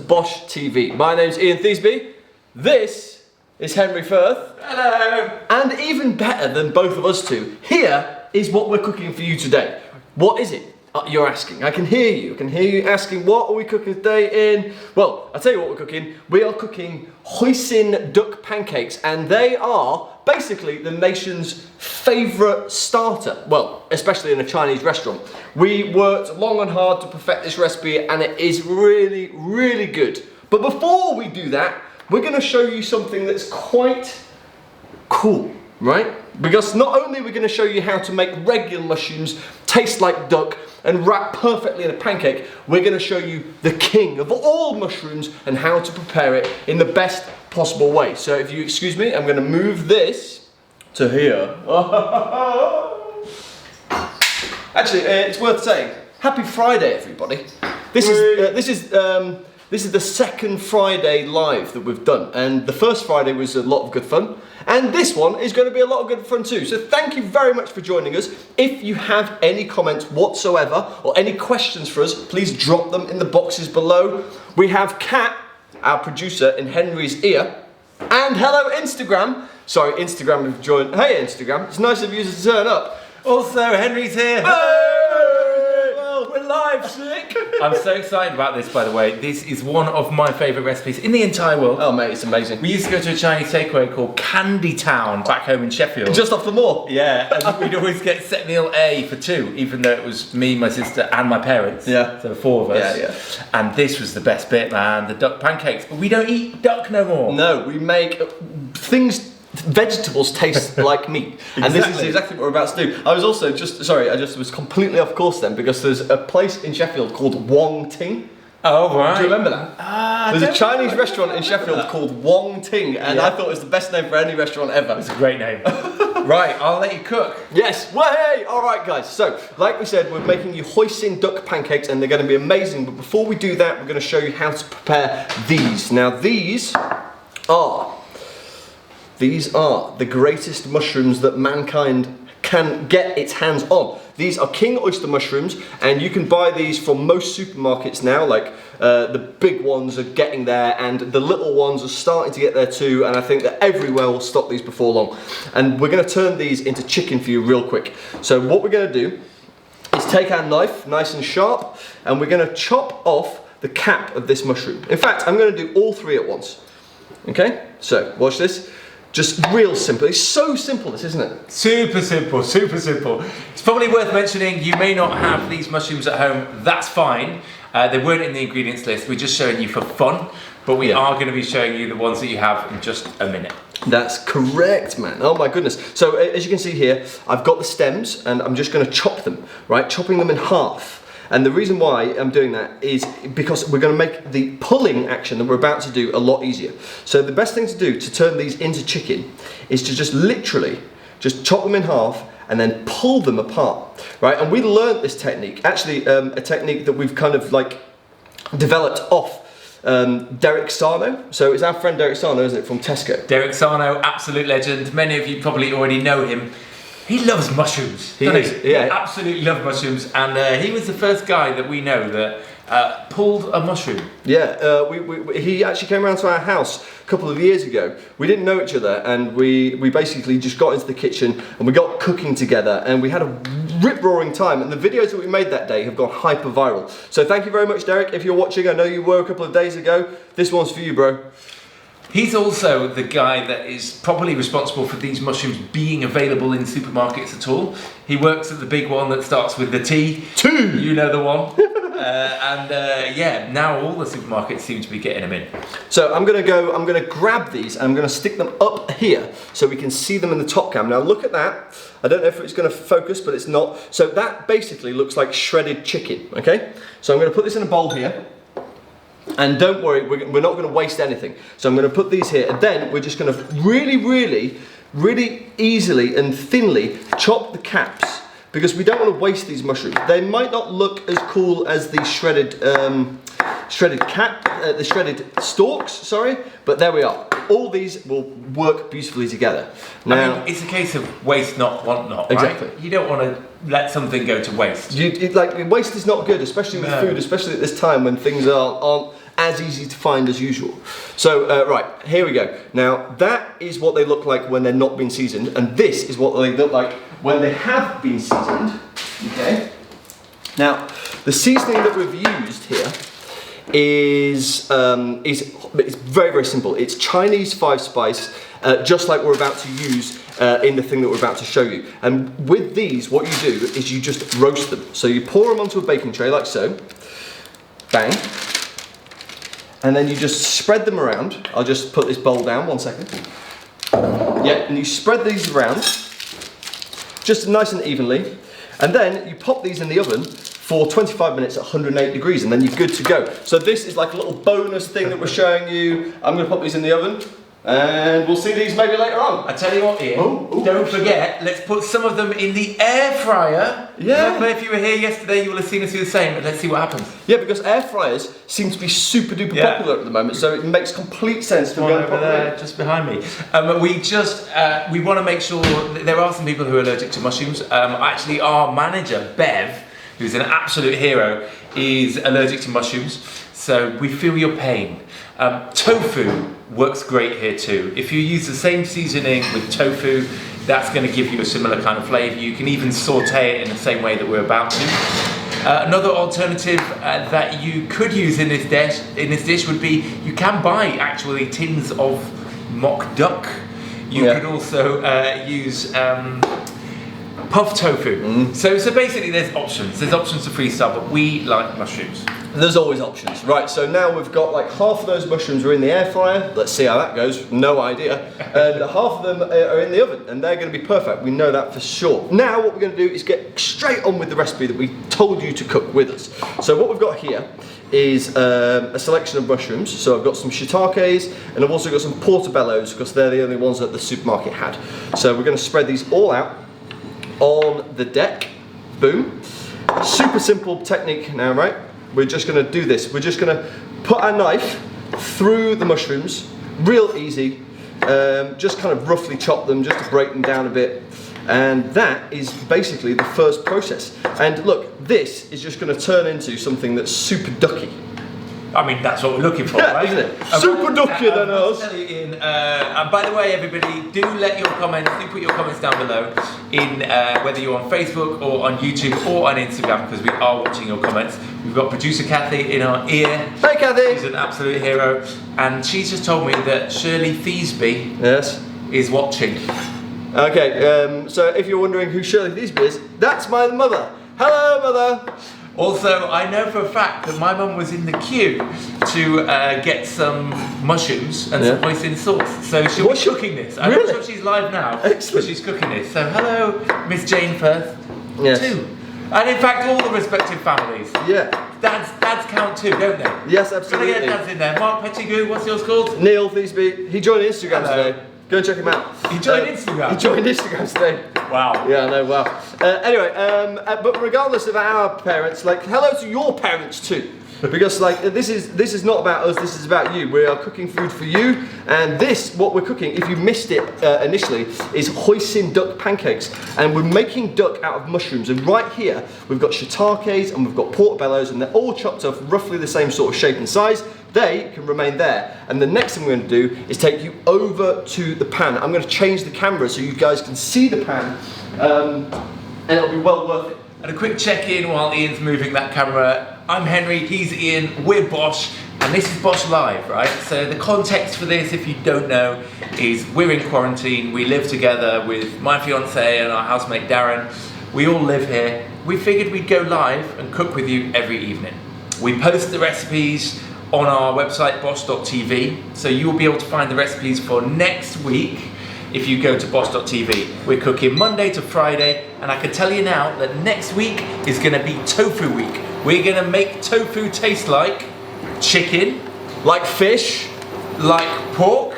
BOSH TV. My name's Ian Theasby. This is Henry Firth. Hello! And even better than both of us two, here is what we're cooking for you today. What is it? You're asking. I can hear you. I can hear you asking, what are we cooking today in? Well, I'll tell you what we're cooking. We are cooking hoisin duck pancakes, and they are basically the nation's favourite starter. Well, especially in a Chinese restaurant. We worked long and hard to perfect this recipe, and it is really, really good. But before we do that, we're going to show you something that's quite cool, right? Because not only are we going to show you how to make regular mushrooms taste like duck and wrap perfectly in a pancake, we're going to show you the king of all mushrooms and how to prepare it in the best possible way. So if you excuse me, I'm going to move this to here. Actually, it's worth saying, happy Friday, everybody. This is the second Friday live that we've done, and the first Friday was a lot of good fun, and this one is going to be a lot of good fun too. So thank you very much for joining us. If you have any comments whatsoever or any questions for us, please drop them in the boxes below. We have Kat, our producer, in Henry's ear, and hello Instagram. Sorry, Instagram have joined. Hey Instagram, it's nice of you to turn up. Also, Henry's here. We're live, sick. I'm so excited about this, by the way. This is one of my favourite recipes in the entire world. Oh mate, it's amazing. We used to go to a Chinese takeaway called Candy Town back home in Sheffield. Just off the moor. Yeah, and we'd always get set meal A for two, even though it was me, my sister, and my parents. Yeah. So 4 of us. Yeah. And this was the best bit, man. The duck pancakes. But we don't eat duck no more. No, we make vegetables taste like meat. And this is exactly what we're about to do. I was completely off course then, because there's a place in Sheffield called Wong Ting. Oh, right. Do you remember that? There's a Chinese restaurant in Sheffield called Wong Ting, and I thought it was the best name for any restaurant ever. It's a great name. Right, I'll let you cook. Yes, way! Alright guys, so like we said, we're making you hoisin duck pancakes, and they're going to be amazing, but before we do that, we're going to show you how to prepare these. Now these are the greatest mushrooms that mankind can get its hands on. These are king oyster mushrooms, and you can buy these from most supermarkets now. Like the big ones are getting there, and the little ones are starting to get there too, and I think that everywhere will stock these before long. And we're going to turn these into chicken for you real quick. So what we're going to do is take our knife, nice and sharp, and we're going to chop off the cap of this mushroom. In fact, I'm going to do all 3 at once. Okay, so watch this. Just real simple. It's so simple, this, isn't it? Super simple, super simple. It's probably worth mentioning, you may not have these mushrooms at home. That's fine. They weren't in the ingredients list. We're just showing you for fun, but we are going to be showing you the ones that you have in just a minute. That's correct, man. Oh my goodness. So as you can see here, I've got the stems, and I'm just going to chop them, right? Chopping them in half. And the reason why I'm doing that is because we're going to make the pulling action that we're about to do a lot easier. So the best thing to do to turn these into chicken is to just literally just chop them in half and then pull them apart, right? And we learned this technique, actually a technique that we've kind of like developed off Derek Sarno. So it's our friend Derek Sarno, isn't it, from Tesco? Derek Sarno, absolute legend. Many of you probably already know him. He loves mushrooms. He absolutely loves mushrooms, and he was the first guy that we know that pulled a mushroom. Yeah, he actually came around to our house a couple of years ago. We didn't know each other, and we basically just got into the kitchen and we got cooking together, and we had a rip-roaring time, and the videos that we made that day have gone hyper viral. So thank you very much, Derek. If you're watching, I know you were a couple of days ago. This one's for you, bro. He's also the guy that is probably responsible for these mushrooms being available in supermarkets at all. He works at the big one that starts with the T. You know the one. Yeah, now all the supermarkets seem to be getting them in. So I'm gonna grab these and I'm gonna stick them up here so we can see them in the top cam. Now look at that. I don't know if it's gonna focus, but it's not. So that basically looks like shredded chicken, okay? So I'm gonna put this in a bowl here. And don't worry, we're not going to waste anything. So I'm going to put these here, and then we're just going to really easily and thinly chop the caps, because we don't want to waste these mushrooms. They might not look as cool as the shredded stalks, sorry, but there we are. All these will work beautifully together. Now, I mean, it's a case of waste not, want not, exactly. Right? You don't want to let something go to waste. Waste is not good, especially with food, especially at this time when things aren't as easy to find as usual. So, right, here we go. Now, that is what they look like when they're not being seasoned, and this is what they look like when they have been seasoned, okay? Now, the seasoning that we've used here is it's very, very simple. It's Chinese 5-spice, just like we're about to use in the thing that we're about to show you. And with these, what you do is you just roast them. So you pour them onto a baking tray like so, bang, and then you just spread them around. I'll just put this bowl down, 1 second. Yeah, and you spread these around, just nice and evenly, and then you pop these in the oven for 25 minutes at 108 degrees, and then you're good to go. So this is like a little bonus thing that we're showing you. I'm gonna pop these in the oven, and we'll see these maybe later on. I tell you what, Ian, don't forget, let's put some of them in the air fryer. Yeah. Remember, if you were here yesterday, you will have seen us do the same, but let's see what happens. Yeah, because air fryers seem to be super duper popular at the moment, so it makes complete sense to go over there, just behind me. We want to make sure that there are some people who are allergic to mushrooms. Actually, our manager, Bev, who's an absolute hero, is allergic to mushrooms, so we feel your pain. Tofu works great here too. If you use the same seasoning with tofu, that's going to give you a similar kind of flavour. You can even saute it in the same way that we're about to. Another alternative that you could use in this dish would be, you can buy actually tins of mock duck. You could also use puff tofu. So basically there's options. There's options to freestyle, but we like mushrooms. There's always options. Right, so now we've got like half of those mushrooms are in the air fryer. Let's see how that goes. No idea. And half of them are in the oven, and they're going to be perfect. We know that for sure. Now what we're going to do is get straight on with the recipe that we told you to cook with us. So what we've got here is a selection of mushrooms. So I've got some shiitakes, and I've also got some portobellos, because they're the only ones that the supermarket had. So we're going to spread these all out on the deck. Boom. Super simple technique now, right? We're just going to do this. We're just going to put our knife through the mushrooms, real easy, just kind of roughly chop them just to break them down a bit, and that is basically the first process. And look, this is just going to turn into something that's super ducky. I mean, that's what we're looking for, right? Isn't it? Super ducky than us. Tell you, Ian, and by the way, everybody, do let your comments, do put your comments down below in whether you're on Facebook or on YouTube or on Instagram, because we are watching your comments. We've got producer Kathy in our ear. Hey, Kathy. She's an absolute hero, and she's just told me that Shirley Theasby is watching. Okay, so if you're wondering who Shirley Theasby is, that's my mother. Hello, mother. Also, I know for a fact that my mum was in the queue to get some mushrooms and some hoisin sauce. So she'll be cooking this. I'm not sure she's live now, but she's cooking this. So hello, Miss Jane Firth, too. And in fact, all the respective families. Yeah. Dads count too, don't they? Yes, absolutely. Can I get dads in there? Mark Pettigrew, what's yours called? Neil Theasby. He joined Instagram today. Go and check him out. He joined Instagram? He joined Instagram today. Wow. Yeah, I know, wow. Anyway, but regardless of our parents, like, hello to your parents too. Because like, this is not about us, this is about you. We are cooking food for you, and this, what we're cooking, if you missed it initially, is hoisin duck pancakes. And we're making duck out of mushrooms, and right here, we've got shiitakes and we've got portobellos, and they're all chopped off roughly the same sort of shape and size. They can remain there. And the next thing we're going to do is take you over to the pan. I'm going to change the camera so you guys can see the pan, and it'll be well worth it. And a quick check-in while Ian's moving that camera. I'm Henry, he's Ian, we're BOSH, and this is BOSH Live, right? So the context for this, if you don't know, is we're in quarantine, we live together with my fiance and our housemate Darren. We all live here. We figured we'd go live and cook with you every evening. We post the recipes on our website, bosh.tv, so you will be able to find the recipes for next week if you go to bosh.tv. We're cooking Monday to Friday, and I can tell you now that next week is going to be tofu week. We're going to make tofu taste like chicken, like fish, like pork,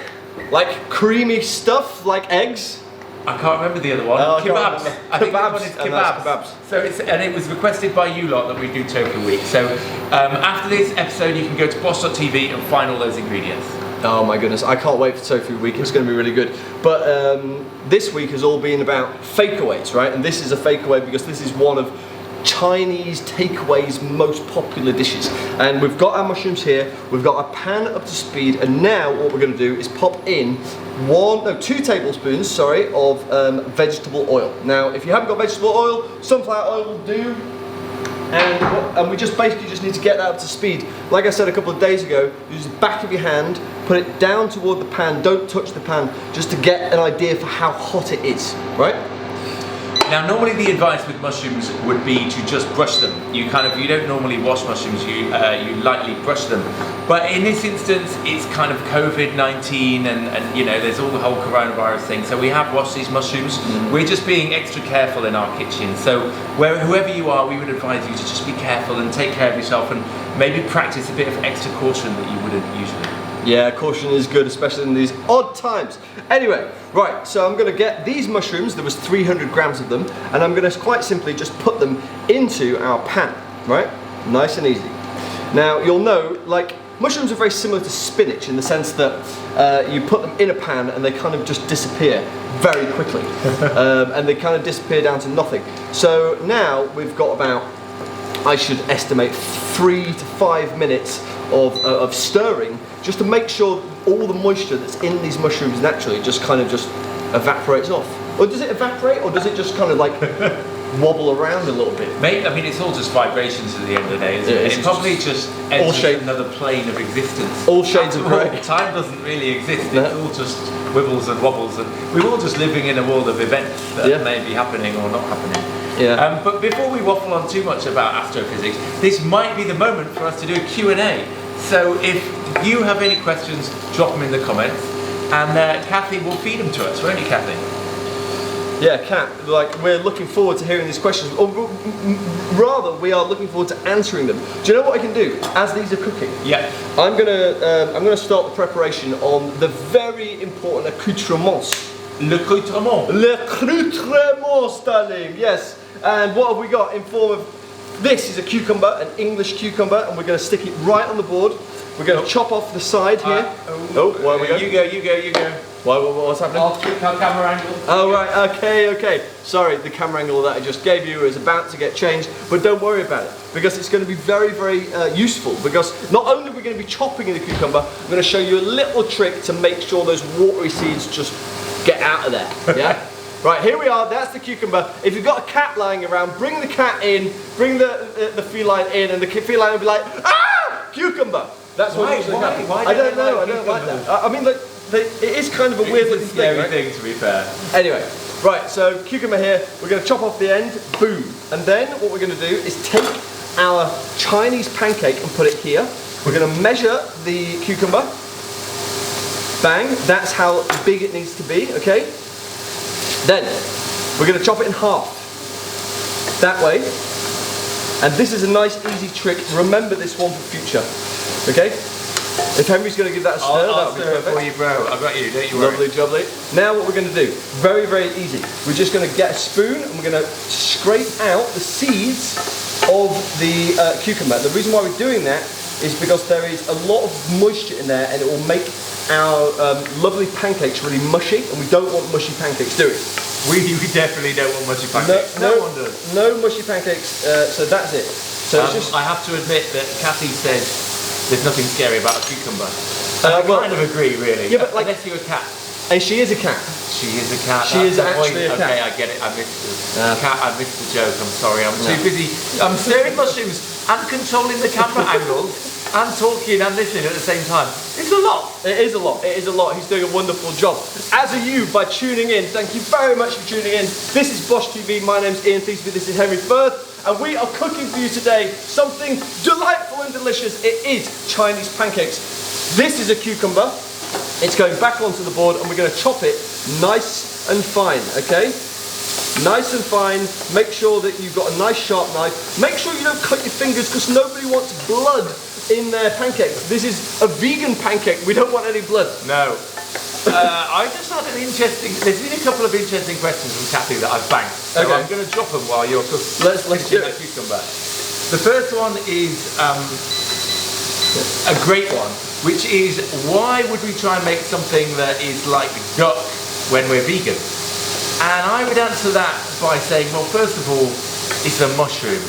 like creamy stuff, like eggs. I can't remember the other one. Kebabs. I think this one is kebabs. So and it was requested by you lot that we do tofu week. So after this episode, you can go to bosh.tv and find all those ingredients. Oh my goodness, I can't wait for tofu week. It's going to be really good. But this week has all been about fakeaways, right? And this is a fakeaway because this is one of Chinese takeaways most popular dishes. And we've got our mushrooms here, we've got our pan up to speed, and now what we're going to do is pop in 2 tablespoons, sorry, of vegetable oil. Now, if you haven't got vegetable oil, sunflower oil will do. And we just basically need to get that up to speed. Like I said a couple of days ago, use the back of your hand, put it down toward the pan, don't touch the pan, just to get an idea for how hot it is, right? Now, normally the advice with mushrooms would be to just brush them. You don't normally wash mushrooms, you lightly brush them. But in this instance, it's kind of COVID-19 and you know, there's all the whole coronavirus thing. So we have washed these mushrooms. We're just being extra careful in our kitchen. So whoever you are, we would advise you to just be careful and take care of yourself and maybe practice a bit of extra caution that you wouldn't usually. Yeah, caution is good, especially in these odd times. Anyway, right, so I'm going to get these mushrooms, there was 300 grams of them, and I'm going to quite simply just put them into our pan, right? Nice and easy. Now, you'll know, like, mushrooms are very similar to spinach in the sense that you put them in a pan and they kind of just disappear very quickly. And they kind of disappear down to nothing. So now we've got about, I should estimate, 3 to 5 minutes of stirring, just to make sure all the moisture that's in these mushrooms naturally just evaporates off. Or does it evaporate, or does it just kind of like wobble around a little bit? Mate, I mean, it's all just vibrations at the end of the day, isn't it? It probably just enters another plane of existence. All shades of grey. Time doesn't really exist, it's all just wibbles and wobbles, and we're all just living in a world of events that may be happening or not happening. Yeah. But before we waffle on too much about astrophysics, this might be the moment for us to do a Q&A. So if you have any questions, drop them in the comments, and Kathy will feed them to us, won't you, Kathy? Yeah, Kat, like, we're looking forward to hearing these questions, or rather, we are looking forward to answering them. Do you know what I can do as these are cooking? Yeah. I'm gonna start the preparation on the very important accoutrements. L'accoutrement. L'accoutrements, darling. Yes. And what have we got in form of? This is a cucumber, an English cucumber, and we're going to stick it right on the board. We're going to chop off the side here. Where are we going? You go. What's happening? I'll keep our camera angle. Oh, right, okay. Sorry, the camera angle that I just gave you is about to get changed, but don't worry about it, because it's going to be very, very useful, because not only are we going to be chopping in the cucumber, I'm going to show you a little trick to make sure those watery seeds just get out of there, yeah? Right, here we are, that's the cucumber. If you've got a cat lying around, bring the cat in, bring the feline in, and the feline will be like, ah, cucumber. That's what usually happens. Why I don't know, I don't like that. I mean, it is kind of a weird looking thing, to be fair. Anyway, right, so cucumber here, we're going to chop off the end, boom. And then what we're going to do is take our Chinese pancake and put it here. We're going to measure the cucumber. Bang, that's how big it needs to be, okay? Then, we're going to chop it in half, that way, and this is a nice easy trick. Remember this one for future, okay? If Henry's going to give that a stir, that'll be perfect. For you, bro. I've got you, don't you worry. Lovely. Now what we're going to do, very, very easy. We're just going to get a spoon and we're going to scrape out the seeds of the cucumber. The reason why we're doing that is because there is a lot of moisture in there and it will make our lovely pancakes really mushy, and we don't want mushy pancakes, do we? We definitely don't want mushy pancakes. No one does. No mushy pancakes, so that's it. So it's just, I have to admit that Kathy said there's nothing scary about a cucumber. I kind of agree, really. Yeah, but like, unless you're a cat. And she is a cat. She is a cat. She is actually a cat. Okay, I get it. I missed the cat. I missed the joke. I'm sorry. I'm too busy. I'm stirring mushrooms and controlling the camera angles and talking and listening at the same time. It's a lot. It is a lot. It is a lot. He's doing a wonderful job. As are you by tuning in. Thank you very much for tuning in. This is BOSH TV. My name's Ian Theasby. This is Henry Firth. And we are cooking for you today something delightful and delicious. It is Chinese pancakes. This is a cucumber. It's going back onto the board and we're going to chop it nice and fine, okay? Nice and fine. Make sure that you've got a nice sharp knife. Make sure you don't cut your fingers because nobody wants blood in their pancakes. This is a vegan pancake. We don't want any blood. No. I just had an interesting, there's been a couple of interesting questions from Kathy that I've banked. So I'm going to drop them while you're cooking. Let's do it. Cucumber. The first one is a great one, which is why would we try and make something that is like duck when we're vegan? And I would answer that by saying, well, first of all, It's a mushroom,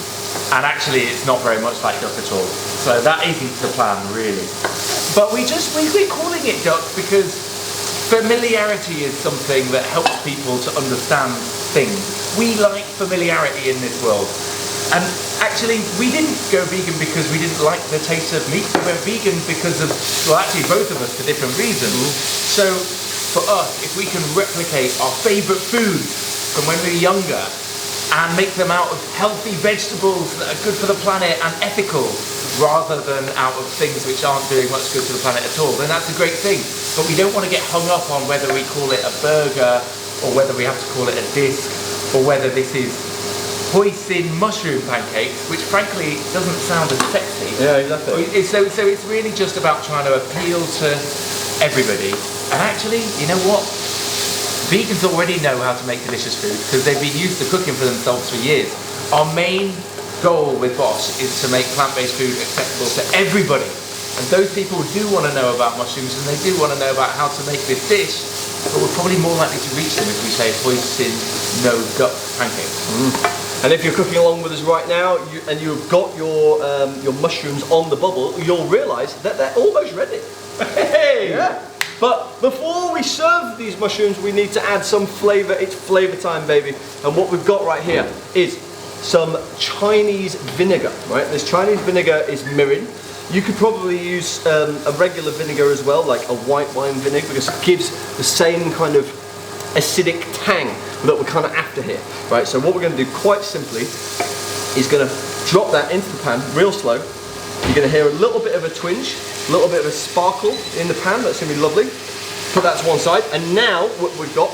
and actually it's not very much like duck at all. So that isn't the plan, really. But we're calling it duck because familiarity is something that helps people to understand things. We like familiarity in this world. And actually, we didn't go vegan because we didn't like the taste of meat. We went vegan because of, well, actually both of us for different reasons. So for us, if we can replicate our favourite foods from when we were younger and make them out of healthy vegetables that are good for the planet and ethical, rather than out of things which aren't doing much good to the planet at all, then that's a great thing. But we don't want to get hung up on whether we call it a burger, or whether we have to call it a disc, or whether this is hoisin mushroom pancakes, which frankly doesn't sound as sexy. Yeah, exactly. So it's really just about trying to appeal to everybody. And actually, you know what? Vegans already know how to make delicious food because they've been used to cooking for themselves for years. Our main goal with BOSH is to make plant-based food accessible to everybody. And those people do want to know about mushrooms and they do want to know about how to make this dish, but we're probably more likely to reach them if we say hoisin no duck pancakes. And if you're cooking along with us right now and you've got your mushrooms on the bubble, you'll realise that they're almost ready. Hey! Yeah. But before we serve these mushrooms, we need to add some flavour. It's flavour time, baby. And what we've got right here is some Chinese vinegar, right? This Chinese vinegar is mirin. You could probably use a regular vinegar as well, like a white wine vinegar, because it gives the same kind of acidic tang that we're kind of after here, right? So what we're going to do quite simply is going to drop that into the pan real slow. You're going to hear a little bit of a twinge, a little bit of a sparkle in the pan. That's going to be lovely. Put that to one side. And now what we've got,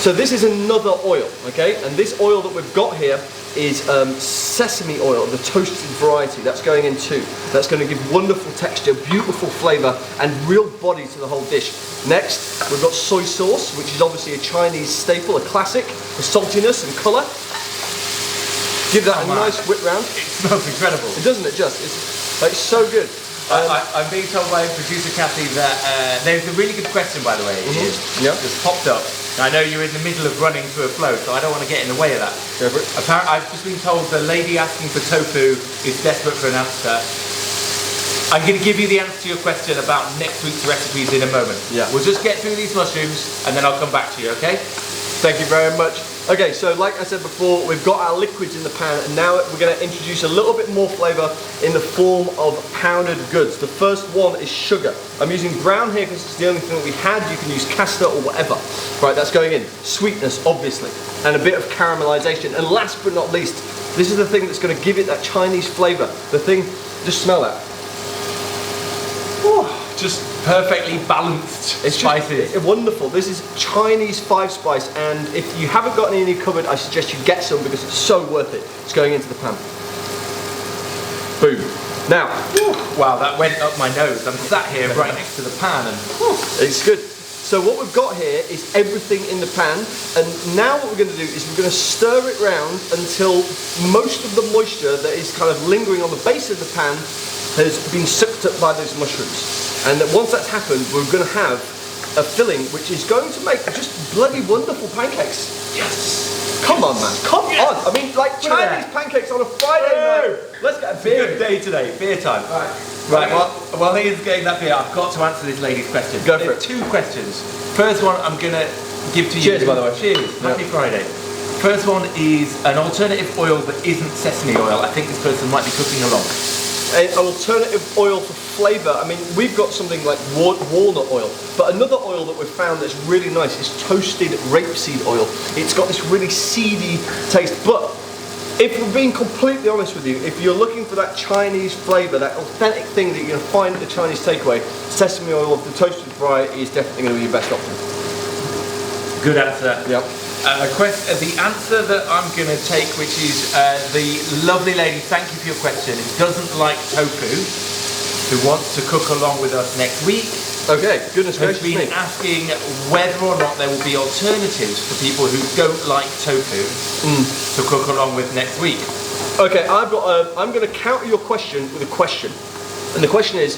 so this is another oil, okay? And this oil that we've got here is sesame oil, the toasted variety. That's going in too. That's going to give wonderful texture, beautiful flavour, and real body to the whole dish. Next, we've got soy sauce, which is obviously a Chinese staple, a classic, for saltiness and colour. Give that a nice whip round. It smells incredible. It doesn't it just? It's like so good. I'm being told by producer Kathy that there's a really good question, by the way. Yeah. Just popped up. I know you're in the middle of running through a flow, so I don't want to get in the way of that. Go for it. Apparently, I've just been told the lady asking for tofu is desperate for an answer. I'm going to give you the answer to your question about next week's recipes in a moment. Yeah. We'll just get through these mushrooms and then I'll come back to you, okay? Thank you very much. Okay, so like I said before, we've got our liquids in the pan, and now we're going to introduce a little bit more flavour in the form of pounded goods. The first one is sugar. I'm using brown here because it's the only thing that we had. You can use castor or whatever. Right, that's going in. Sweetness, obviously, and a bit of caramelisation. And last but not least, this is the thing that's going to give it that Chinese flavour. The thing, just smell that. Ooh, just perfectly balanced spices. It's wonderful. This is Chinese 5-spice, and if you haven't got any in your cupboard, I suggest you get some because it's so worth it. It's going into the pan. Boom. Now, wow, that went up my nose. I'm sat here right next to the pan and it's good. So what we've got here is everything in the pan, and now what we're going to do is we're going to stir it round until most of the moisture that is kind of lingering on the base of the pan has been sucked up by those mushrooms. And that once that's happened, we're going to have a filling which is going to make just bloody wonderful pancakes. yes. Come on, man. Come on. I mean, like Chinese pancakes on a Friday night. Let's get a beer. Good day today, beer time. Right, while Ian's getting that beer, I've got to answer this lady's question. Go for it. Two questions. First one I'm going to give to you. Cheers, by the way. Cheers. Happy Friday. First one is an alternative oil that isn't sesame oil. I think this person might be cooking along. An alternative oil for flavour. I mean, we've got something like walnut oil, but another oil that we've found that's really nice is toasted rapeseed oil. It's got this really seedy taste, but if we're being completely honest with you, if you're looking for that Chinese flavour, that authentic thing that you're going to find at the Chinese takeaway, sesame oil of the toasted variety is definitely going to be your best option. Good answer. Yep. The answer that I'm going to take, which is the lovely lady, thank you for your question, who doesn't like tofu, who wants to cook along with us next week. Okay, goodness has gracious been me. asking whether or not there will be alternatives for people who don't like tofu to cook along with next week. Okay, I'm going to counter your question with a question. And the question is,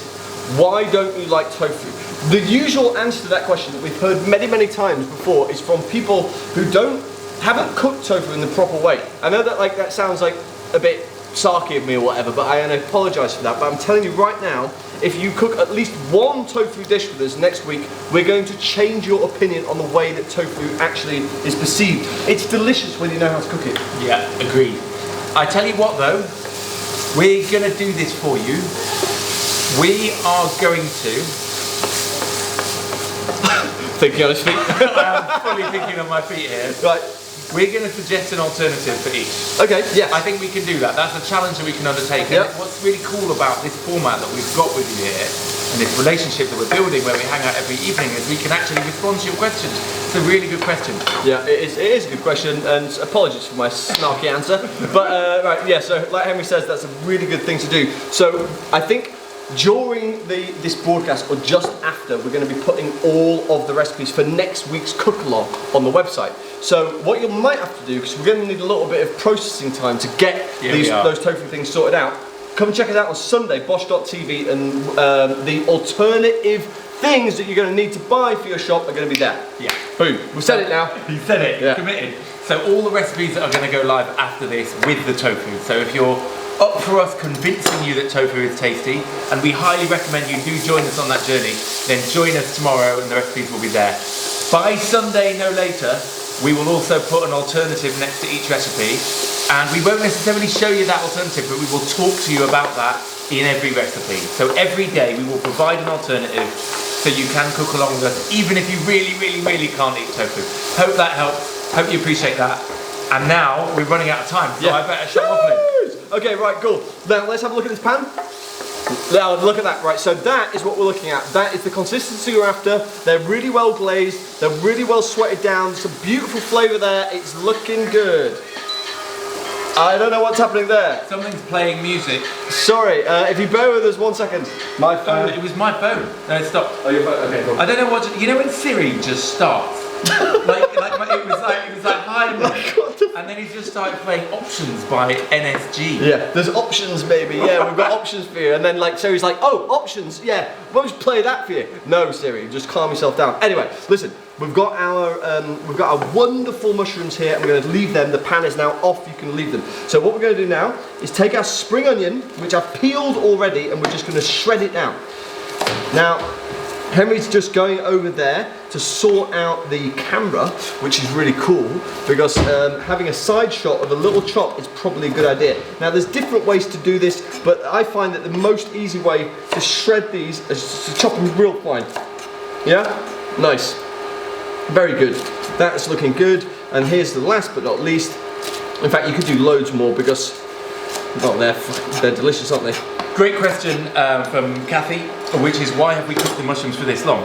why don't you like tofu? The usual answer to that question that we've heard many, many times before is from people who don't haven't cooked tofu in the proper way. I know that that sounds like a bit sarky of me or whatever, but I apologise for that. But I'm telling you right now, if you cook at least one tofu dish with us next week, we're going to change your opinion on the way that tofu actually is perceived. It's delicious when you know how to cook it. Yeah, agreed. I tell you what though, we're going to do this for you. We are going to... Thinking on his feet. I'm fully thinking on my feet here. Right. We're going to suggest an alternative for each. Okay, yeah. I think we can do that. That's a challenge that we can undertake. Yep. And what's really cool about this format that we've got with you here, and this relationship that we're building where we hang out every evening, is we can actually respond to your questions. It's a really good question. Yeah, it is a good question, and apologies for my snarky answer. But, right, yeah, so like Henry says, that's a really good thing to do. So, I think during this broadcast, or just after, we're going to be putting all of the recipes for next week's cook-along on the website. So what you might have to do, because we're going to need a little bit of processing time to get those tofu things sorted out, come and check us out on Sunday, bosh.tv, and the alternative things that you're going to need to buy for your shop are going to be there. Yeah. Boom. We've said it now. You said it. Yeah. Committed. So all the recipes that are going to go live after this with the tofu. So if you're up for us convincing you that tofu is tasty, and we highly recommend you do join us on that journey, then join us tomorrow and the recipes will be there. By Sunday, no later, we will also put an alternative next to each recipe, and we won't necessarily show you that alternative, but we will talk to you about that in every recipe. So every day we will provide an alternative so you can cook along with us, even if you really can't eat tofu. Hope that helps. Hope you appreciate that. And now we're running out of time, so I better shut up. Okay, right, cool. Now let's have a look at this pan. Now look at that, right, so that is what we're looking at. That is the consistency you're after. They're really well glazed, they're really well sweated down, there's some beautiful flavour there, it's looking good. I don't know what's happening there. Something's playing music. Sorry, if you bear with us 1 second. My phone. It was my phone. No, it stopped. Oh, your phone, okay, cool. I don't know what you know when Siri just starts? it was like hi, and then he just started playing Options by NSG. Yeah, there's options, baby. Yeah, we've got options for you. And then Siri's like, oh, options. Yeah, we'll just play that for you. No, Siri, just calm yourself down. Anyway, listen, we've got our wonderful mushrooms here. I'm going to leave them. The pan is now off. You can leave them. So what we're going to do now is take our spring onion, which I've peeled already, and we're just going to shred it down. Now, Henry's just going over there to sort out the camera, which is really cool, because having a side shot of a little chop is probably a good idea. Now there's different ways to do this, but I find that the most easy way to shred these is just to chop them real fine. Yeah? Nice. Very good. That's looking good. And here's the last but not least. In fact, you could do loads more because, oh, they're delicious, aren't they? Great question from Kathy, which is why have we cooked the mushrooms for this long?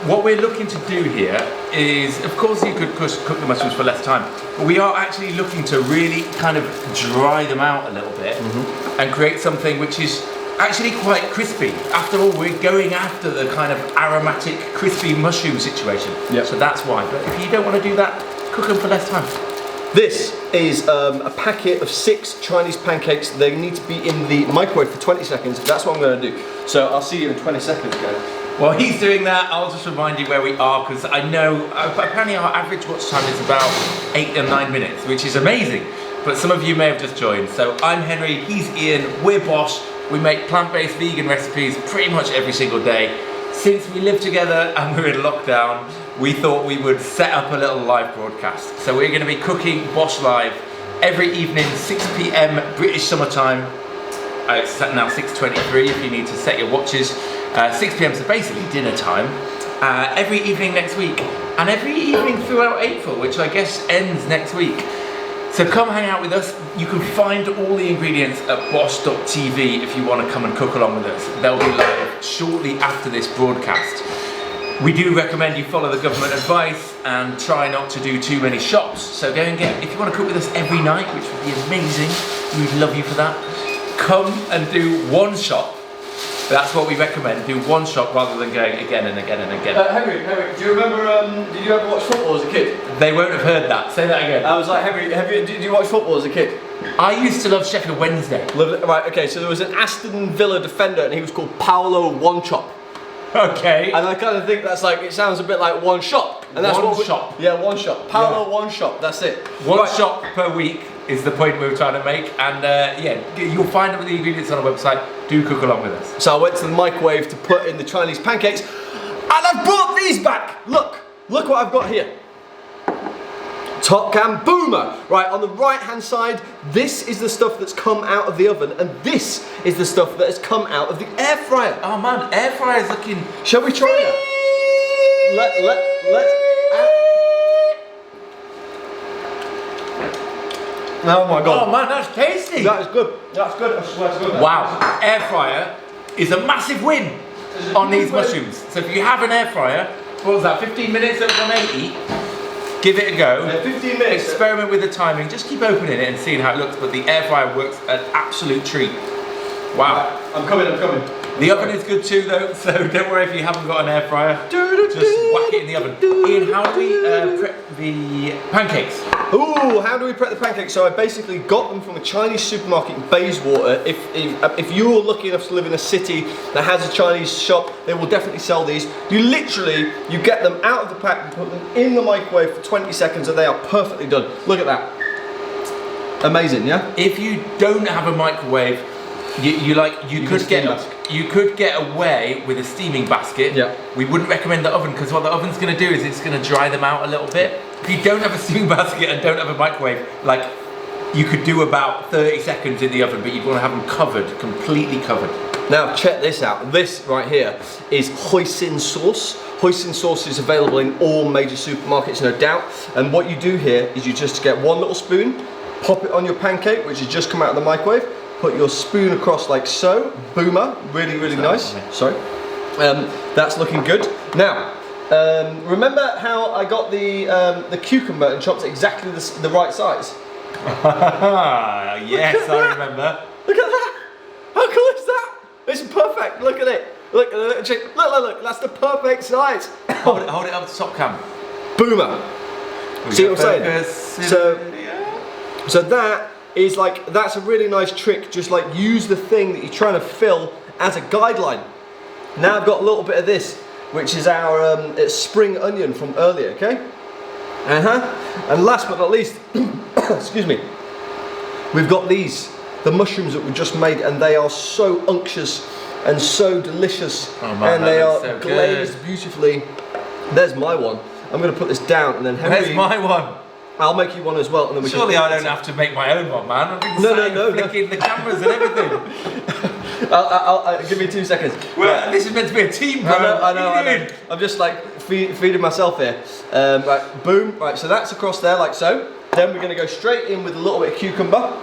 What we're looking to do here is, of course you could cook the mushrooms for less time, but we are actually looking to really kind of dry them out a little bit and create something which is actually quite crispy. After all, we're going after the kind of aromatic, crispy mushroom situation. Yep. So that's why. But if you don't want to do that, cook them for less time. This is a packet of 6 Chinese pancakes. They need to be in the microwave for 20 seconds. That's what I'm going to do. So I'll see you in 20 seconds, guys. While he's doing that, I'll just remind you where we are, because I know apparently our average watch time is about 8 or 9 minutes, which is amazing. But some of you may have just joined. So I'm Henry, he's Ian, we're BOSH. We make plant-based vegan recipes pretty much every single day. Since we live together and we're in lockdown, we thought we would set up a little live broadcast. So we're going to be cooking BOSH Live every evening, 6 PM British summertime. It's now 6:23 if you need to set your watches. 6 PM, so basically dinner time. Every evening next week, and every evening throughout April, which I guess ends next week. So come hang out with us. You can find all the ingredients at bosh.tv if you want to come and cook along with us. They'll be live shortly after this broadcast. We do recommend you follow the government advice and try not to do too many shops. So go and if you want to cook with us every night, which would be amazing, we'd love you for that. Come and do one shop. That's what we recommend. Do one shop rather than going again and again and again. Henry, do you remember, did you ever watch football as a kid? They won't have heard that. Say that again. I was like, Henry, did you watch football as a kid? I used to love Sheffield Wednesday. Right, okay, so there was an Aston Villa defender and he was called Paolo One Chop. Okay. And I kind of think that's like, it sounds a bit like one shop. And that's one shop. Yeah, one shop. Paolo, one shop. That's it. One shop per week is the point we were trying to make. And yeah, you'll find all the ingredients on our website. Do cook along with us. So I went to the microwave to put in the Chinese pancakes, and I've brought these back. Look what I've got here. Top Cam Boomer. Right, on the right hand side, this is the stuff that's come out of the oven, and this is the stuff that has come out of the air fryer. Oh man, air fryer's looking... Shall we try it? Let's... Oh my god. Oh man, that's tasty. That is good. That's good. I swear it's good. Wow, air fryer is a massive win on these mushrooms. So if you have an air fryer, what was that, 15 minutes at 180? Give it a go. Yeah, 15 minutes. Experiment with the timing. Just keep opening it and seeing how it looks. But the air fryer works an absolute treat. Wow. I'm coming. The oven is good too though, so don't worry if you haven't got an air fryer. Just whack it in the oven. Ian, how do we prep the pancakes? Ooh, how do we prep the pancakes? So I basically got them from a Chinese supermarket in Bayswater. If you're lucky enough to live in a city that has a Chinese shop, they will definitely sell these. You get them out of the pack and put them in the microwave for 20 seconds and they are perfectly done. Look at that. Amazing, yeah? If you don't have a microwave, you could get away with a steaming basket. Yeah. We wouldn't recommend the oven because what the oven's going to do is it's going to dry them out a little bit. If you don't have a steaming basket and don't have a microwave, like you could do about 30 seconds in the oven, but you'd want to have them covered, completely covered. Now check this out. This right here is hoisin sauce. Hoisin sauce is available in all major supermarkets, no doubt. And what you do here is you just get one little spoon, pop it on your pancake, which has just come out of the microwave. Put your spoon across like so. Boomer, really nice. Sorry. That's looking good. Now, remember how I got the cucumber and chopped it exactly the right size? Yes, I remember. Look at that! How cool is that? It's perfect. Look at it. Look, that's the perfect size. Hold it up to top cam. Boomer. See what I'm saying? So that is like, that's a really nice trick. Just like use the thing that you're trying to fill as a guideline. Now I've got a little bit of this, which is our spring onion from earlier, okay? And last but not least, excuse me, we've got these, the mushrooms that we just made, and they are so unctuous and so delicious. Oh man, and they are so glazed beautifully. There's my one. I'm going to put this down, and then Henry, where's my one? I'll make you one as well, and then we Surely I don't have to make my own one, man. I've been flicking the cameras and everything. I'll give me 2 seconds. Well, this is meant to be a team, bro. I know. I'm just like feeding myself here. Right, boom. Right, so that's across there like so. Then we're going to go straight in with a little bit of cucumber.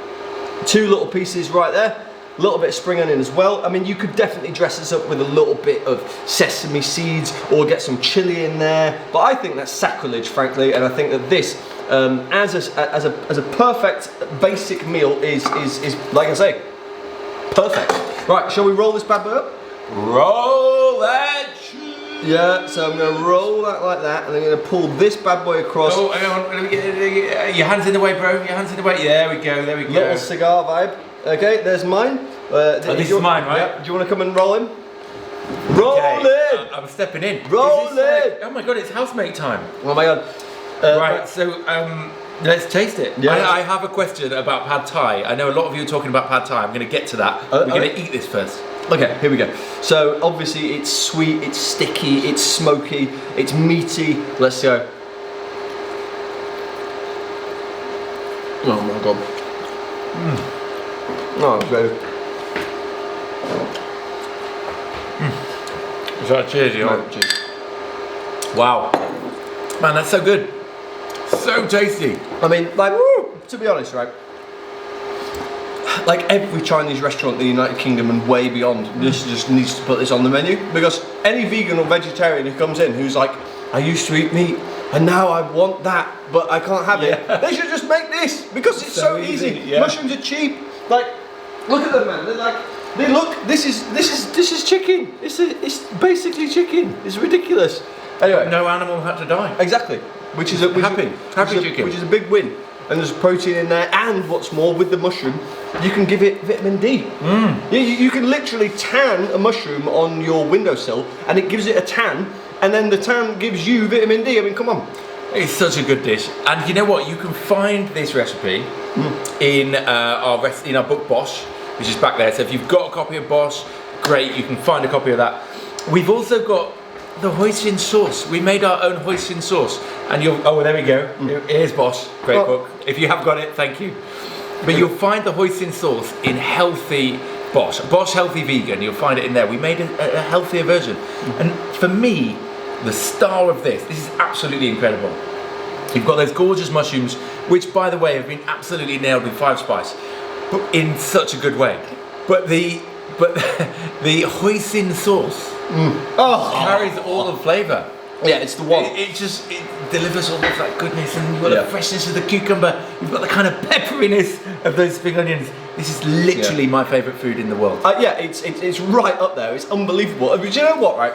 2 little pieces right there. A little bit of spring onion as well. I mean, you could definitely dress this up with a little bit of sesame seeds or get some chili in there. But I think that's sacrilege, frankly, and I think that this, as a perfect basic meal, is like I say, perfect. Right, shall we roll this bad boy up? Roll that cheese. Yeah, so I'm going to roll that like that, and I'm going to pull this bad boy across. Oh, hang on, your hands in the way, bro. Your hands in the way. There we go. Little cigar vibe. Okay, there's mine. This is mine, right? Yeah. Do you want to come and roll in? Roll in! I'm stepping in. Roll in! Like, oh my god, it's housemate time. Oh my god. Right, so let's taste it. Yeah. I have a question about pad thai. I know a lot of you are talking about pad thai. I'm going to get to that. We're going to eat this first. Okay, here we go. So obviously it's sweet, it's sticky, it's smoky, it's meaty. Let's go. Oh my god. Oh, it's very. Is that cheers, you know? Cheers. Wow. Man, that's so good. So tasty. I mean, like, to be honest, right? Like every Chinese restaurant in the United Kingdom and way beyond, this just needs to put this on the menu, because any vegan or vegetarian who comes in who's like, I used to eat meat and now I want that, but I can't have it. They should just make this because it's so easy. Yeah. Mushrooms are cheap. Like, look at them, man. They're like, they look. This is chicken. It's basically chicken. It's ridiculous. Anyway, no animal had to die. Exactly. Which is a happy chicken. Which is a big win. And there's protein in there, and what's more, with the mushroom, you can give it vitamin D. You can literally tan a mushroom on your windowsill, and it gives it a tan and then the town gives you vitamin D. I mean, come on. It's such a good dish, and you know what? You can find this recipe in our book BOSH, which is back there. So if you've got a copy of BOSH, great, you can find a copy of that. We've also got the hoisin sauce. We made our own hoisin sauce, and there we go. Here's BOSH, great book. If you have got it, thank you. But you'll find the hoisin sauce in healthy BOSH Healthy Vegan. You'll find it in there. We made a healthier version, and for me, the star of this is absolutely incredible. You've got those gorgeous mushrooms, which by the way have been absolutely nailed with 5 spice, but in such a good way. But the hoisin sauce carries all the flavour. Yeah, it's the one. It delivers all of that goodness, and you've got the freshness of the cucumber. You've got the kind of pepperiness of those spring onions. This is literally my favourite food in the world. Yeah, it's right up there. It's unbelievable. But you know what, right?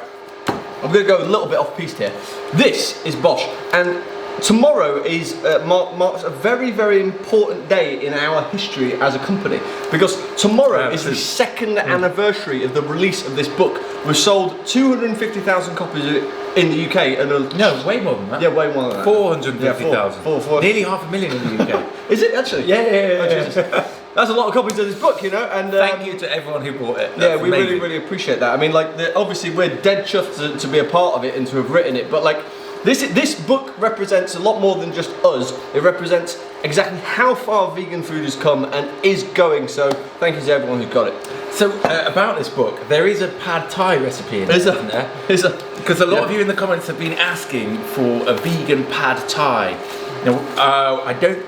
I'm going to go a little bit off piste here. This is BOSH, and tomorrow is marks a very, very important day in our history as a company, because tomorrow is the 2nd anniversary of the release of this book. We've sold 250,000 copies of it in the UK, and No, way more than that. yeah, way more than that. 450,000. Four. Nearly 500,000 in the UK. Is it actually? Yeah. That's a lot of copies of this book, you know. And Thank you to everyone who bought it. yeah, That's we amazing. really, really appreciate that. I mean, like, obviously we're dead chuffed to be a part of it and to have written it, but like, this book represents a lot more than just us. It represents exactly how far vegan food has come and is going. So thank you to everyone who's got it. So about this book, there is a pad thai recipe in it, isn't there? Because a lot of you in the comments have been asking for a vegan pad thai. Now,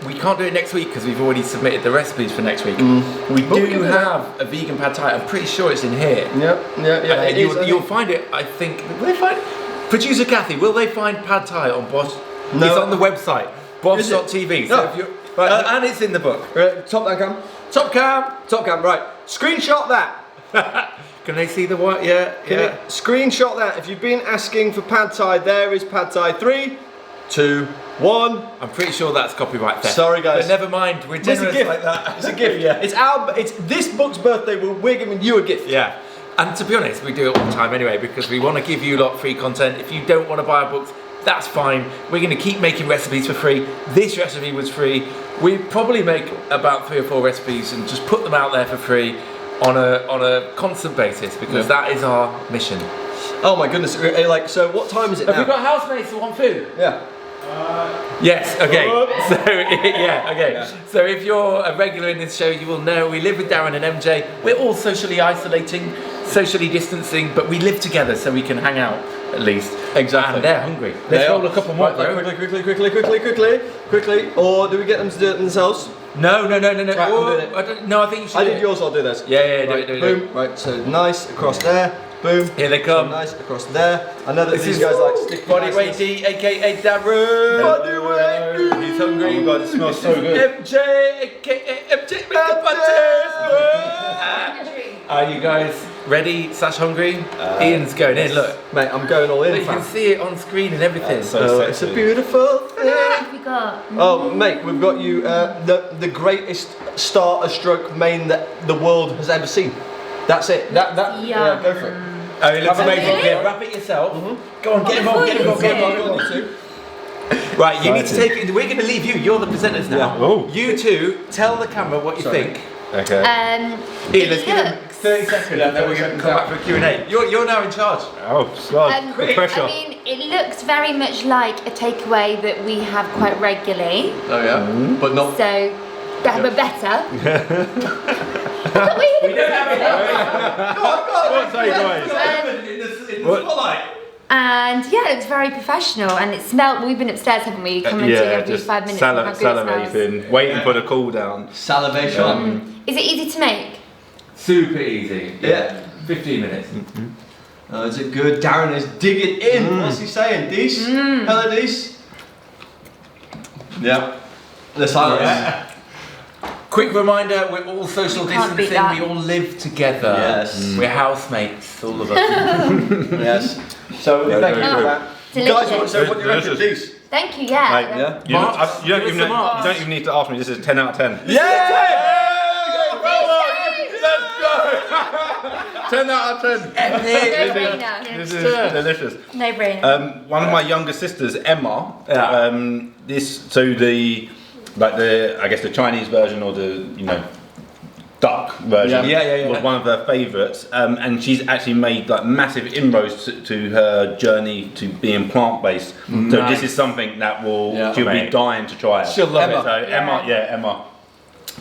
we can't do it next week because we've already submitted the recipes for next week. We do have a vegan pad thai. I'm pretty sure it's in here. Yeah. You'll find it, I think. Will they find it? Producer Kathy, will they find pad thai on BOSH? No. It's on the website, bosh.tv. So if you're, and it's in the book. Top cam. Top cam, Right. Screenshot that. Can they see the what? Yeah. Screenshot that. If you've been asking for pad thai, there is pad thai. 3, 2, 1. I'm pretty sure that's copyright theft. Sorry, guys. But never mind. We're generous like that. It's a gift. Yeah. It's this book's birthday. We're giving you a gift. Yeah. And to be honest, we do it all the time anyway, because we want to give you a lot of free content. If you don't want to buy our books, that's fine. We're going to keep making recipes for free. This recipe was free. We probably make about 3 or 4 recipes and just put them out there for free on a constant basis, because that is our mission. Oh my goodness! Like, so what time is it now? Have we got housemates who want food? Yeah. Yes, okay. So if you're a regular in this show, you will know we live with Darren and MJ. We're all socially isolating, socially distancing, but we live together so we can hang out at least. Exactly. And they're hungry. Let's roll a couple more, bro. Quickly. Or do we get them to do it themselves? No. Right, I'm doing it. I think you should. I did yours, I'll do this. Yeah, right, do it. Boom. Right, so nice across there. Boom. Here they come. So nice across there. I know that these guys like sticky Bodyweight D, aka Darren. Bodyweight. He's hungry. Oh God, it smells so good. MJ, aka MJ Are you guys ready / hungry? Ian's going in, look. Mate, I'm going all in. But you can see it on screen and everything. It's a beautiful thing. What have we got? Oh, mate, we've got you the greatest starter stroke main that the world has ever seen. That's it. Yeah, go for it. Oh, it looks amazing. Really? Yeah, wrap it yourself. Go on, get involved. Right, you need to take it. We're going to leave you. You're the presenters now. Yeah. Oh. You two, tell the camera what you think. Okay. Ian, let's give him 30 seconds and then we're going to come back for Q&A. You're now in charge. Oh, God, the pressure. I mean, it looks very much like a takeaway that we have quite regularly. Oh yeah, but not. So, but better. We don't have it. What's that, guys? In the spotlight. And yeah, it looks very professional, and it smelled. We've been upstairs, haven't we? Coming to every 5 minutes. And how good it smells. Salivating, waiting for the cool down. Salivation. Is it easy to make? Super easy. Yeah. 15 minutes. Oh, is it good? Darren is digging in. What's he saying? Dees? Hello, Dees. Yeah. The silence. Quick reminder, we're all social You can't beat distancing, that. we all live together. Yes. We're housemates, all of us. Yes. So thank you for that. Delicious. Guys, so what do you reckon, Delicious. Dees? Thank you. Yeah. Mate, Yeah. You, don't, Marks. you, don't Give even, us some marks. you don't even need to ask me, this is 10 out of 10. Yeah! Let's go! 10 out of 10. No-brainer. This is delicious. No brainer. One of my younger sisters, Emma, I guess the Chinese version or the duck version was one of her favourites, and she's actually made like massive inroads to her journey to being plant-based. So this is something that she'll be dying to try. She'll love it. So Emma.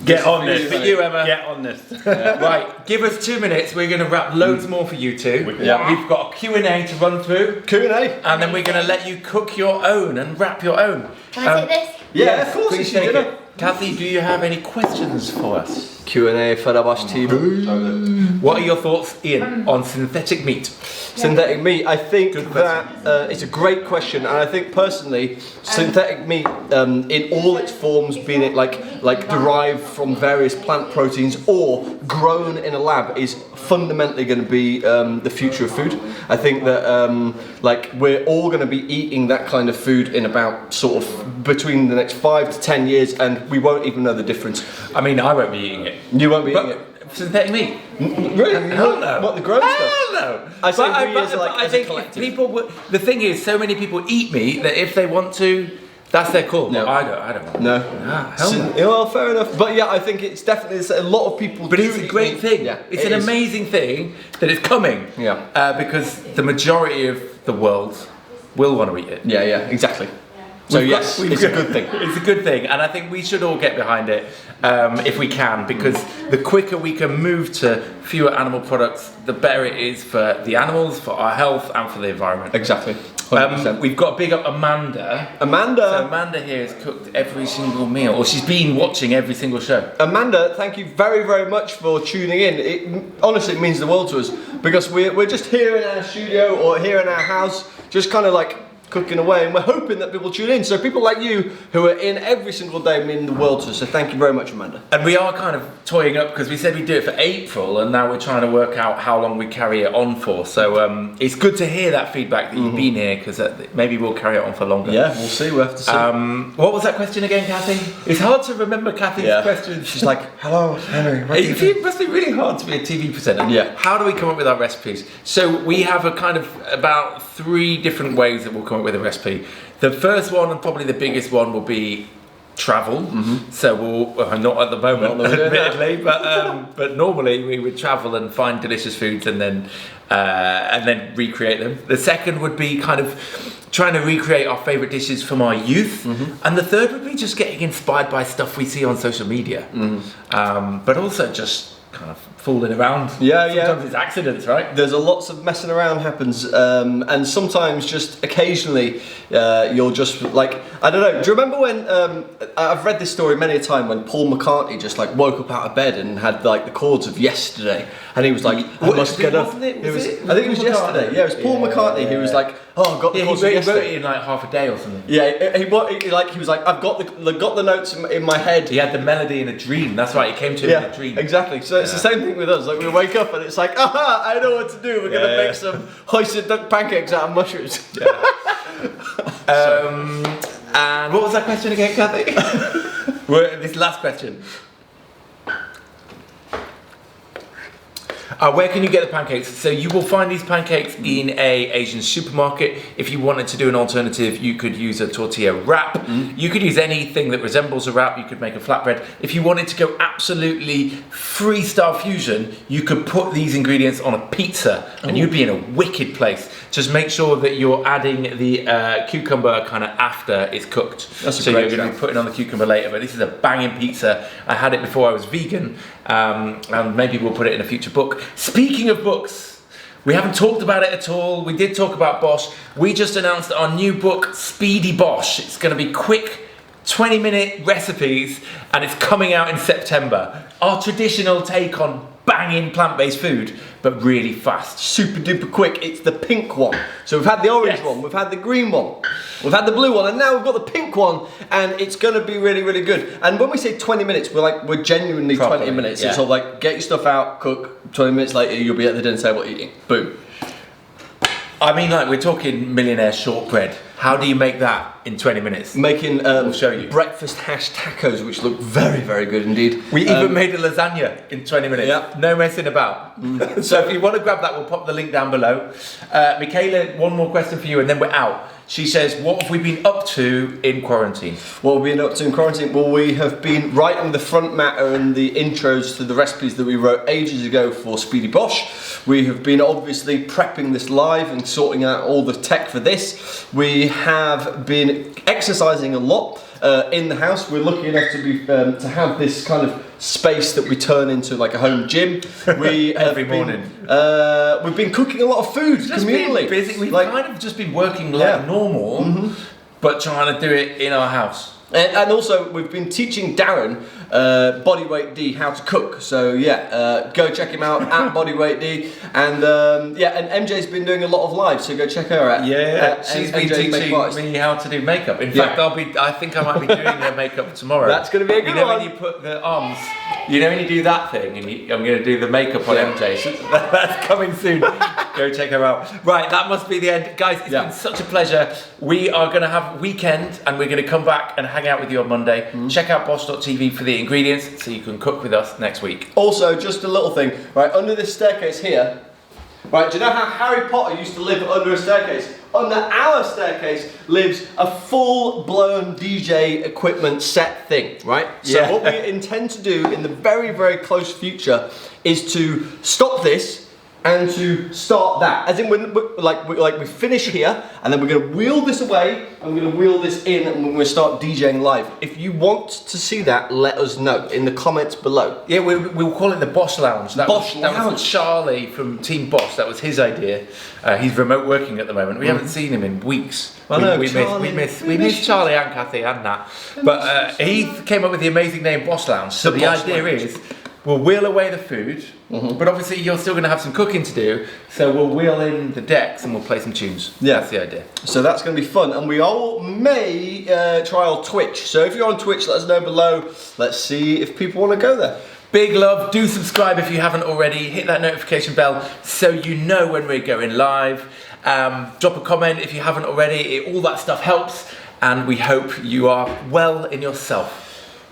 Get on this. For you, Emma. Get on this. Right, give us 2 minutes. We're going to wrap loads more for you two. We've got a Q&A to run through. Q&A. And then we're going to let you cook your own and wrap your own. Can I take this? Yeah, of course. Please take it. Kathy, do you have any questions for us? Q&A for the BOSH team. What are your thoughts, Ian, on synthetic meat? Synthetic meat, I think that it's a great question, and I think personally, synthetic meat in all its forms, being it like derived from various plant proteins or grown in a lab, is fundamentally going to be the future of food. I think that we're all going to be eating that kind of food in about sort of between the next 5 to 10 years, and we won't even know the difference. I mean, I won't be eating it. You won't be eating it. Synthetic meat? Really? Hell no. What, the grown stuff? Hell no. I think if people the thing is, so many people eat meat that if they want to, that's their call. No. I don't want to. No. Hell no. Well, fair enough. But yeah, I think it's definitely a lot of people. But it's a great thing. Yeah, it's an amazing thing that it's coming. Yeah. Because the majority of the world will want to eat it. Yeah, exactly. So yes, it's a good thing. It's a good thing, and I think we should all get behind it if we can, because the quicker we can move to fewer animal products, the better it is for the animals, for our health, and for the environment. Exactly. 100%. We've got to big up Amanda. So Amanda here has cooked every single meal, or she's been watching every single show. Amanda, thank you very, very much for tuning in. It honestly means the world to us, because we're just here in our studio or here in our house, just kind of like cooking away, and we're hoping that people tune in. So people like you who are in every single day mean the world to us. So thank you very much, Amanda. And we are kind of toying up, because we said we'd do it for April, and now we're trying to work out how long we carry it on for. So it's good to hear that feedback that you've been here, because maybe we'll carry it on for longer. Yeah, we'll see. We'll have to see. What was that question again, Kathy? It's hard to remember Kathy's question. She's like, hello, Henry. It must be really hard to be a TV presenter. Yeah. How do we come up with our recipes? So we have a kind of about 3 different ways that we'll come up with a recipe. The first one, and probably the biggest one, will be travel. So not at the moment, admittedly, but normally we would travel and find delicious foods and then recreate them. The second would be kind of trying to recreate our favourite dishes from our youth, and the third would be just getting inspired by stuff we see on social media, but also just kind of fooling around. Sometimes it's accidents, right? There's lots of messing around happens, and sometimes just occasionally you'll just like, I don't know, do you remember when I've read this story many a time, when Paul McCartney just like woke up out of bed and had like the chords of Yesterday, and he was like, I must get up. I think it was yesterday. Yeah, it was Paul McCartney who was like, oh, I've got the chords of Yesterday. He wrote it in like half a day or something. Yeah, he was like, I've got the notes in my head. He had the melody in a dream. That's right. It came to him in a dream. Exactly. So it's the same thing with us. Like we wake up and it's like, aha, I know what to do. We're gonna make some hoisted duck pancakes out of mushrooms. And what was that question again, Kathy? This last question. Where can you get the pancakes? So you will find these pancakes in a Asian supermarket. If you wanted to do an alternative, you could use a tortilla wrap. You could use anything that resembles a wrap. You could make a flatbread. If you wanted to go absolutely freestyle fusion, you could put these ingredients on a pizza and you'd be in a wicked place. Just make sure that you're adding the cucumber kind of after it's cooked. So you're going to be putting on the cucumber later, but this is a banging pizza. I had it before I was vegan, and maybe we'll put it in a future book. Speaking of books, we haven't talked about it at all. We did talk about BOSH. We just announced our new book, Speedy BOSH. It's going to be quick 20-minute recipes, and it's coming out in September. Our traditional take on banging plant-based food, but really fast. Super duper quick. It's the pink one. So we've had the orange one, we've had the green one, we've had the blue one, and now we've got the pink one, and it's gonna be really, really good. And when we say 20 minutes, we're genuinely 20 minutes. It's all like, get your stuff out, cook, 20 minutes later, you'll be at the dinner table eating. Boom. I mean, like, we're talking millionaire shortbread. How do you make that in 20 minutes? Making we'll show you. breakfast hash tacos, which look very, very good indeed. We even made a lasagna in 20 minutes. Yeah. No messing about. So if you want to grab that, we'll pop the link down below. Michaela, one more question for you and then we're out. She says, what have we been up to in quarantine? What have we been up to in quarantine? Well, we have been writing the front matter and the intros to the recipes that we wrote ages ago for Speedy BOSH. We have been obviously prepping this live and sorting out all the tech for this. We have been exercising a lot in the house. We're lucky enough to be to have this kind of space that we turn into like a home gym. We every morning. We've been cooking a lot of food communally. Busy. We've kind of just been working like normal, but trying to do it in our house. And also we've been teaching Darren Bodyweight D how to cook. So yeah, go check him out at Bodyweight D. And and MJ's been doing a lot of lives, so go check her out. Yeah, she's been teaching me how to do makeup. In fact, I think I might be doing her makeup tomorrow. That's going to be a good one. You know when you put the arms, you know when you do that thing, and I'm going to do the makeup on MJ. So that's coming soon. Go check her out. Right, that must be the end, guys. It's been such a pleasure. We are going to have a weekend, and we're going to come back and hang out with you on Monday. Check out bosh.tv for the ingredients so you can cook with us next week. Also, just a little thing, right, under this staircase here, right, do you know how Harry Potter used to live under a staircase? Under our staircase lives a full-blown DJ equipment set thing, right? So what we intend to do in the very, very close future is to stop this and to start that. As in, we finish here, and then we're going to wheel this away, and we're going to wheel this in, and we're going to start DJing live. If you want to see that, let us know in the comments below. Yeah, we'll call it the BOSH Lounge. That was Charlie from Team BOSH. That was his idea. He's remote working at the moment. We haven't seen him in weeks. I We miss Charlie and Kathy and Nat. But he came up with the amazing name BOSH Lounge. So the idea is, we'll wheel away the food, but obviously you're still going to have some cooking to do, so we'll wheel in the decks and we'll play some tunes. Yeah. That's the idea. So that's going to be fun, and we all may trial Twitch. So if you're on Twitch, let us know below. Let's see if people want to go there. Big love. Do subscribe if you haven't already. Hit that notification bell so you know when we're going live. Drop a comment if you haven't already. All that stuff helps, and we hope you are well in yourself.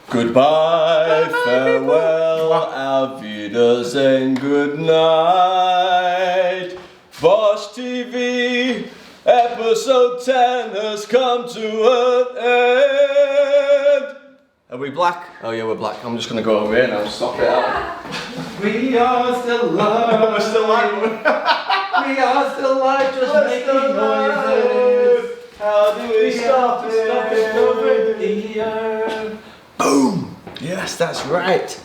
Goodbye, farewell, auf Wiedersehen, good night. BOSH TV, episode 10 has come to an end. Are we black? Oh yeah, we're black. I'm just going to go over here now and stop it out. We are still alive. We're still alive. We are still alive, just making noises. How do we stop it? Stop it. Boom! Yes, that's right.